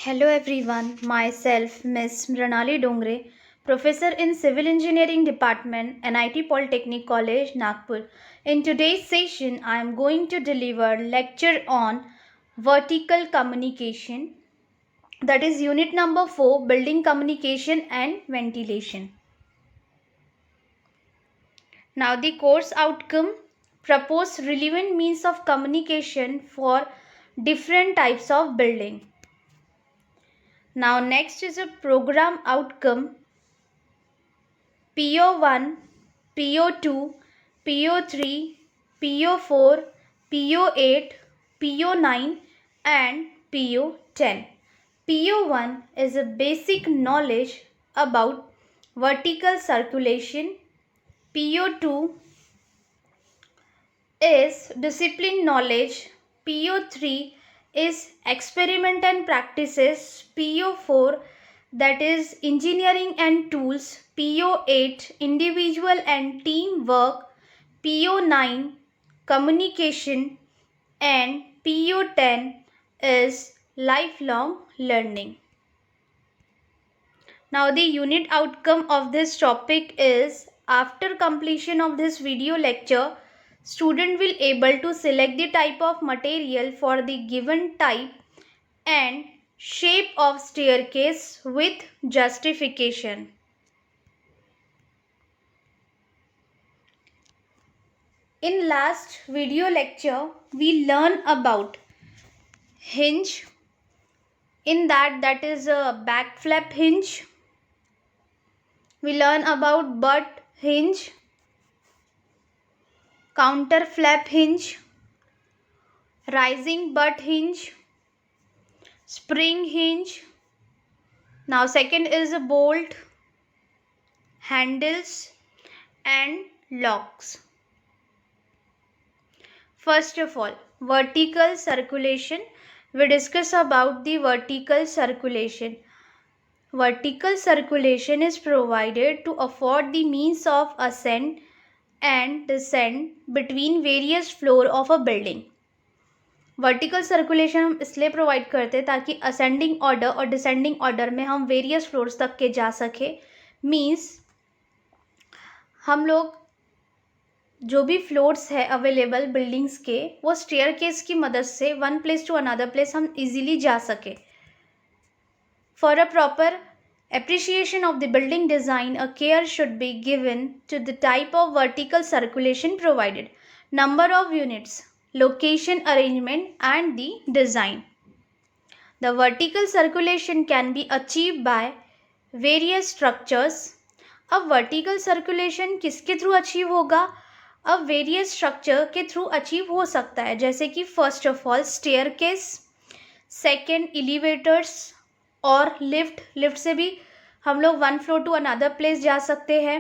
Hello everyone, myself Miss Mranali Dongre, Professor in Civil Engineering Department, NIT Polytechnic College, Nagpur. In today's session, I am going to deliver lecture on vertical communication, that is unit number 4, building communication and ventilation. Now the course outcome: propose relevant means of communication for different types of building. Now next is a program outcome: PO1, PO2, PO3, PO4, PO8, PO9 and PO10. PO1 is a basic knowledge about vertical circulation. PO2 is discipline knowledge. PO3 is experiment and practices. PO4, that is engineering and tools. PO8, individual and team work. PO9, communication. And PO10 is lifelong learning. Now the unit outcome of this topic is: after completion of this video lecture, student will able to select the type of material for the given type and shape of staircase with justification. In last video lecture, we learn about hinge. In that is a back flap hinge. We learn about butt hinge, counter flap hinge, rising butt hinge, spring hinge. Now second is a bolt, handles and locks. First of all, vertical circulation. We discuss about the vertical circulation. Vertical circulation is provided to afford the means of ascent and descent between various floor of a building. Vertical circulation हम इसलिए provide करते हैं ताकि ascending order और descending order में हम various floors तक के जा सके. मीन्स हम लोग जो भी फ्लोर्स है अवेलेबल बिल्डिंग्स के, वो स्टेयरकेस की मदद से one place to another place हम इजीली जा सके. For a proper appreciation of the building design, a care should be given to the type of vertical circulation provided, number of units, location, arrangement and the design. The vertical circulation can be achieved by various structures. अब vertical circulation किसके through achieve होगा? अब various structure के through achieve हो सकता है, जैसे कि first of all staircase, second elevators और लिफ्ट से भी हम लोग one floor to another place जा सकते हैं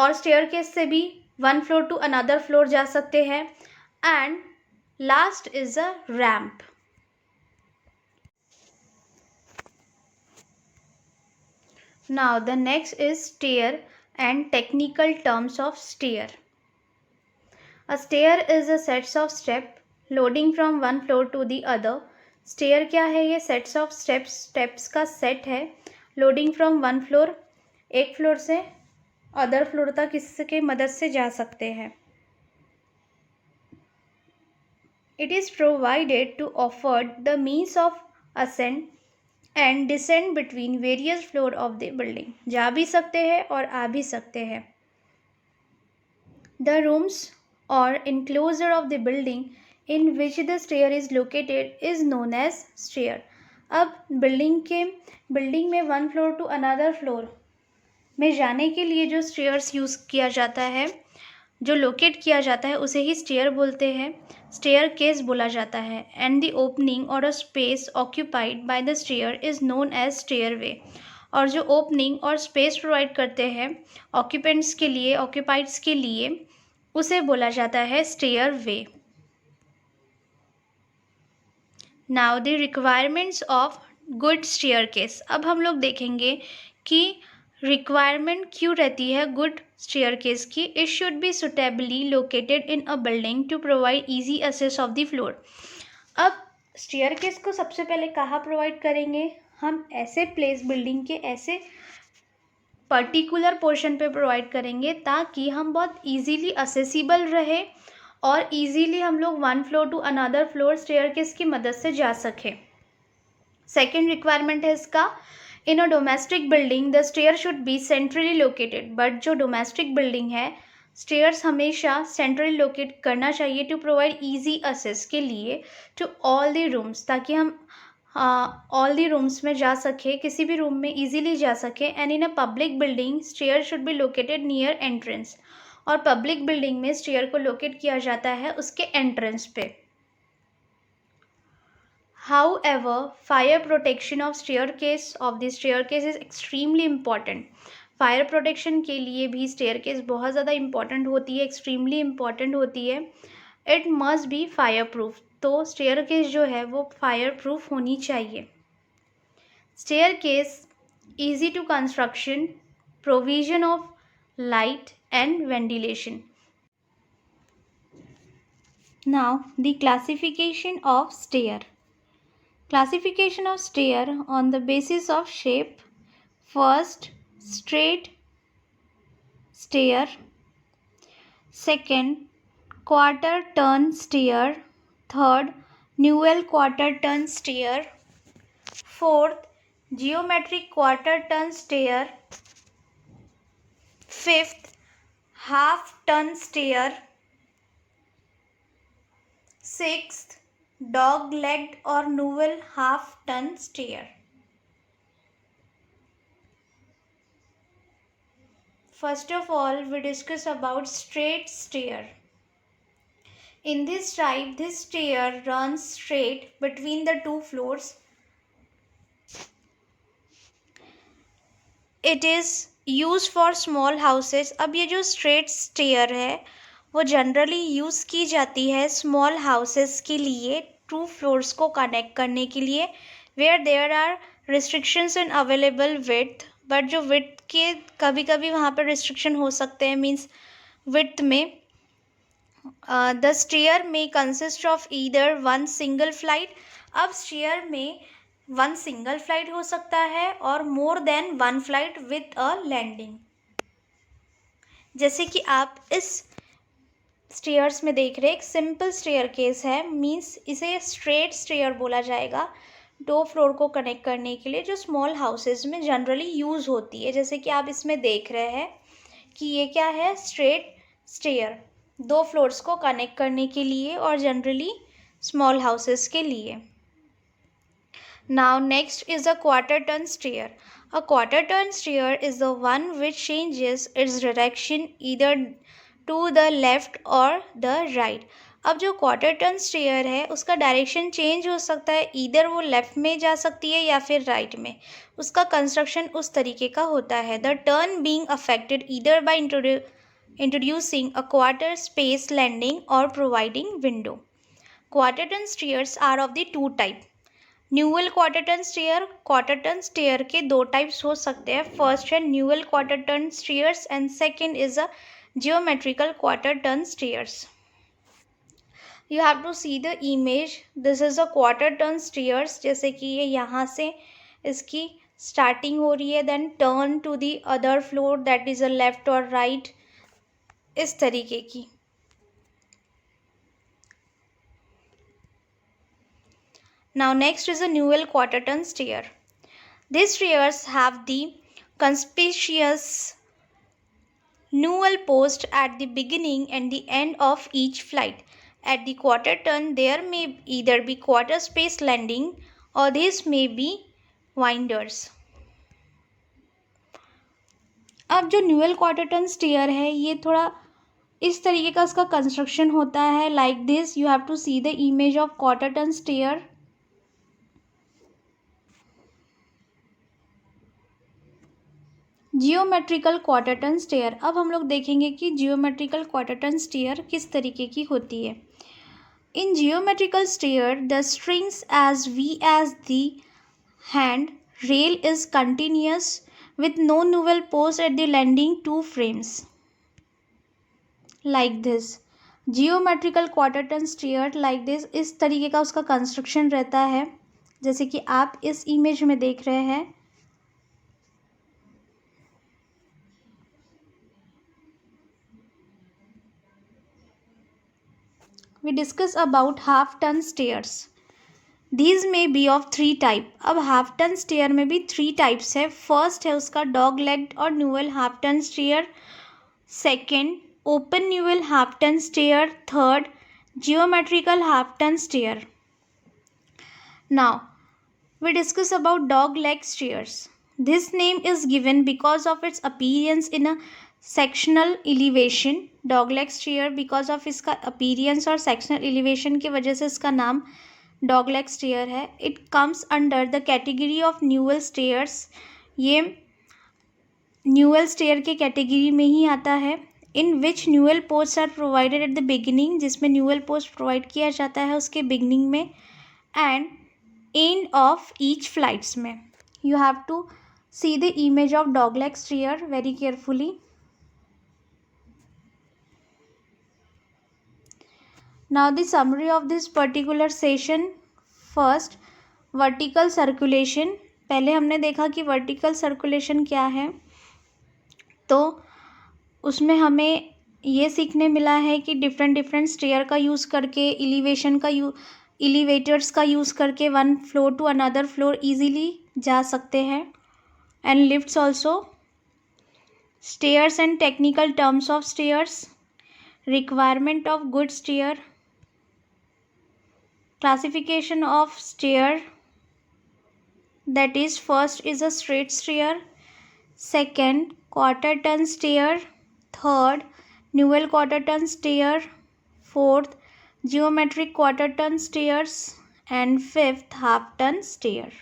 और स्टेयरकेस से भी one floor to another floor जा सकते हैं. And last is a ramp. Now the next is stair and technical terms of stair. A stair is a sets of step loading from one floor to the other. Stair क्या है? ये sets of steps का set है, loading from one floor, एक floor से other floor तक इसके मदद से जा सकते हैं. It is provided to afford the means of ascend and descend between various floor of the building. जा भी सकते हैं और आ भी सकते हैं. The rooms or enclosure of the building in which the stair is located is known as stair. अब बिल्डिंग में one floor to another floor में जाने के लिए जो स्टेयर्स यूज़ किया जाता है, जो लोकेट किया जाता है, उसे ही स्टेयर बोलते हैं, स्टेयर केस बोला जाता है. एंड द ओपनिंग और a space occupied by the stair is known as stairway. और जो ओपनिंग और स्पेस प्रोवाइड करते हैं ऑक्यूपेंट्स के लिए, ऑक्यूपाइड्स के लिए, उसे बोला जाता है stair way. Now the requirements of good staircase. अब हम लोग देखेंगे कि रिक्वायरमेंट क्यों रहती है गुड स्टेयरकेस की. It should be suitably located in a building to provide easy access of the floor. अब स्टेयरकेस को सबसे पहले कहाँ प्रोवाइड करेंगे? हम ऐसे प्लेस बिल्डिंग के ऐसे पर्टिकुलर पोर्शन पे प्रोवाइड करेंगे ताकि हम बहुत इजीली असेसिबल रहे और इजीली हम लोग one floor to another floor staircase की मदद से जा सकें। सेकेंड रिक्वायरमेंट है इसका, in a domestic building the stair should be centrally located. But जो डोमेस्टिक बिल्डिंग है, स्टेयर्स हमेशा सेंट्रली लोकेट करना चाहिए टू प्रोवाइड इजी असेस के लिए टू ऑल द रूम्स, ताकि हम ऑल दी रूम्स में जा सके, किसी भी रूम में इजीली जा सके। And in a public building stair should be located near entrance, और पब्लिक बिल्डिंग में स्टेयर को लोकेट किया जाता है उसके एंट्रेंस पे। However, fire protection of the staircase is extremely important. Fire protection के लिए भी स्टेयरकेस बहुत ज़्यादा इम्पॉर्टेंट होती है, एक्सट्रीमली इम्पॉर्टेंट होती है। It must be fire proof, तो स्टेयरकेस जो है वो फायर प्रूफ होनी चाहिए। Staircase easy to construction, provision of light and ventilation. Now the classification of stair. Classification of stair on the basis of shape. First, straight stair. Second, quarter turn stair. Third, newel quarter turn stair. Fourth, geometric quarter turn stair. Fifth, half turn stair. Sixth, dog legged or newel half turn stair. First of all, we discuss about straight stair. In this type, this stair runs straight between the two floors. It is used for small houses. अब ये जो straight stair है वो generally use की जाती है small houses के लिए, टू फ्लोर्स को कनेक्ट करने के लिए, where there are restrictions in available width. But जो विड्थ के कभी कभी वहाँ पर रिस्ट्रिक्शन हो सकते हैं, मीन्स विड्थ में। The stair may consist of either one single flight. अब स्टेयर में वन सिंगल फ्लाइट हो सकता है और more than one flight with a landing. जैसे कि आप इस स्टेयर्स में देख रहे हैं, एक सिंपल स्टेयर केस है, मीन्स इसे स्ट्रेट स्टेयर बोला जाएगा, दो फ्लोर को कनेक्ट करने के लिए, जो स्मॉल हाउसेस में जनरली यूज़ होती है। जैसे कि आप इसमें देख रहे हैं कि ये क्या है, स्ट्रेट स्टेयर, दो फ्लोर्स को कनेक्ट करने के लिए और जनरली स्मॉल हाउसेस के लिए। Now next is a quarter turn stair. A quarter turn stair is the one which changes its direction either to the left or the right. अब जो क्वार्टर टर्न स्टेयर है उसका direction change हो सकता है, इधर वो लेफ्ट में जा सकती है या फिर राइट में। उसका कंस्ट्रक्शन उस तरीके का होता है। The turn being affected either by introducing a quarter space landing और providing window. Quarter turn stairs are of the two type. Newel quarter turn stair, quarter turn stair के दो टाइप्स हो सकते हैं। फर्स्ट है newel quarter turn stairs and second is a geometrical quarter turn stairs. You have to see the image, this is a quarter turn stairs. जैसे कि ये यहाँ से इसकी स्टार्टिंग हो रही है, then turn to the other floor that is a left और राइट, इस तरीके की। Now next is a newel quarter turn stair. These stairs have the conspicuous newel post at the beginning and the end of each flight. At the quarter turn, there may either be quarter space landing or these may be winders. अब जो न्यूअल quarter turn stair है ये थोड़ा इस तरीके का इसका construction होता है, like this. You have to see the image of quarter turn stair. Geometrical quarter turn stair. अब हम लोग देखेंगे कि जियोमेट्रिकल क्वार्टर टर्न स्टेयर किस तरीके की होती है। In geometrical stair the strings as well as the handrail is continuous with no newel post at the landing two frames, like this. Geometrical quarter turn stair like this, इस तरीके का उसका construction रहता है जैसे कि आप इस इमेज में देख रहे हैं। We discuss about half ton stairs. These may be of 3 type. अब half ton stair में भी 3 types है। फर्स्ट है उसका डॉग लेग्ड और newel half ton stair. Second open newel half ton stair. Third geometrical half ton stair. Now we discuss about dog leg stairs. This name is given because of its appearance in a sectional elevation. Dog leg stair because of इसका appearance और sectional elevation की वजह से इसका नाम dog leg stair है। It comes under the category of newel stairs. ये newel stair के कैटेगरी में ही आता है। In which newel post are provided at the beginning, जिसमें न्यूअल पोस्ट प्रोवाइड किया जाता है उसके बिगिनिंग में and end of each flights में। You have to see the image of dog leg stair very carefully. Now the summary of this particular session. First, vertical circulation. पहले हमने देखा कि vertical circulation क्या है, तो उसमें हमें ये सीखने मिला है कि डिफरेंट स्टेयर का यूज़ करके, एलिवेटर्स का यूज़ करके one floor to another floor easily जा सकते हैं and lifts also. Stairs and technical terms of stairs, requirement of good stair, classification of stair, that is first is a straight stair, second quarter ton stair, third newel quarter ton stair, fourth geometric quarter ton stairs, and fifth half ton stair.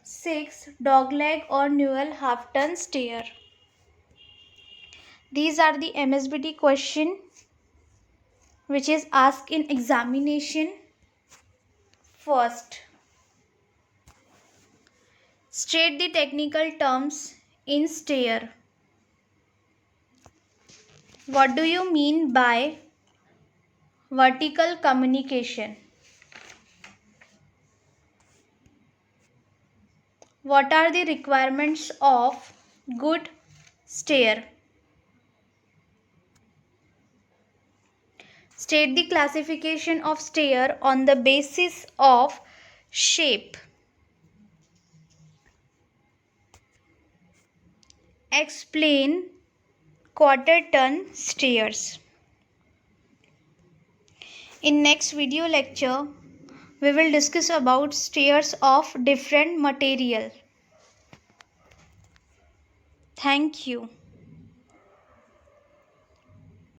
Sixth dogleg or newel half ton stair. These are the MSBT question which is asked in examination. First, state the technical terms in stair. What do you mean by vertical communication? What are the requirements of good stair? State the classification of stair on the basis of shape. Explain quarter ton stairs. In next video lecture, we will discuss about stairs of different material. Thank you.